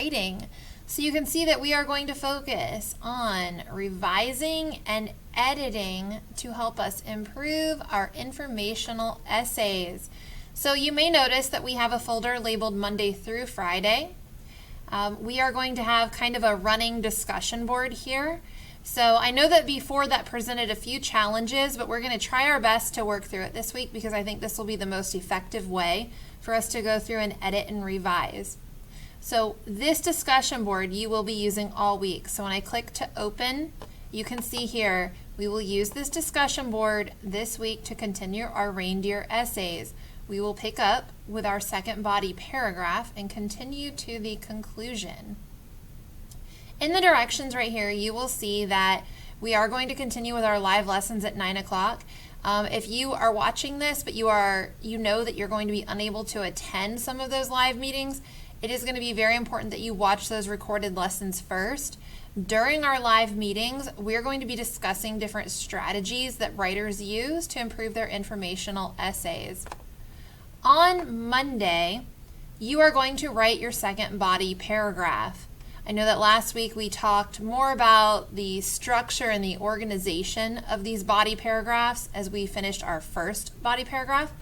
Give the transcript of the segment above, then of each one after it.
writing. So you can see that we are going to focus on revising and editing to help us improve our informational essays. So you may notice that we have a folder labeled Monday through Friday. We are going to have kind of a running discussion board here. So I know that before that presented a few challenges, but we're going to try our best to work through it this week because I think this will be the most effective way for us to go through and edit and revise. So this discussion board you will be using all week. So when I click to open, you can see here we will use this discussion board this week to continue our reindeer essays. We will pick up with our second body paragraph and continue to the conclusion. In the directions right here, you will see that we are going to continue with our live lessons at 9 o'clock. If you are watching this, but you know that you're going to be unable to attend some of those live meetings, it is going to be very important that you watch those recorded lessons first. During our live meetings, we're going to be discussing different strategies that writers use to improve their informational essays. On Monday, you are going to write your second body paragraph. I know that last week we talked more about the structure and the organization of these body paragraphs as we finished our first body paragraph.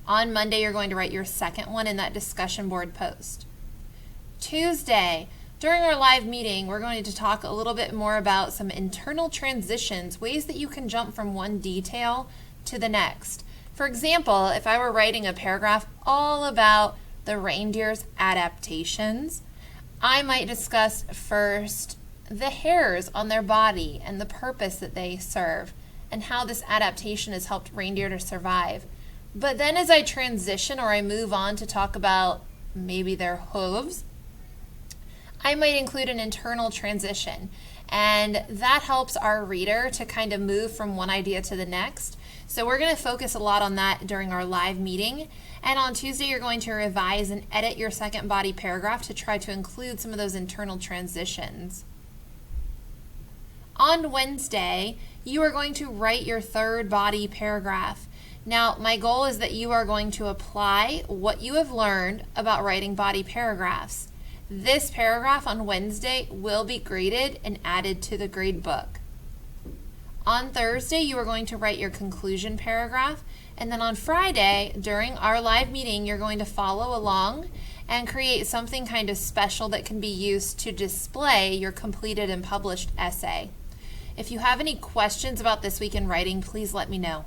On Monday, you're going to write your second one in that discussion board post. Tuesday, during our live meeting, we're going to talk a little bit more about some internal transitions, ways that you can jump from one detail to the next. For example, if I were writing a paragraph all about the reindeer's adaptations, I might discuss first the hairs on their body and the purpose that they serve and how this adaptation has helped reindeer to survive. But then as I transition or I move on to talk about maybe their hooves, I might include an internal transition, and that helps our reader to kind of move from one idea to the next. So we're going to focus a lot on that during our live meeting. And on Tuesday, you're going to revise and edit your second body paragraph to try to include some of those internal transitions. On Wednesday, you are going to write your third body paragraph. Now, my goal is that you are going to apply what you have learned about writing body paragraphs. This paragraph on Wednesday will be graded and added to the grade book. On Thursday, you are going to write your conclusion paragraph, and then on Friday, during our live meeting, you're going to follow along and create something kind of special that can be used to display your completed and published essay. If you have any questions about This Week in Writing, please let me know.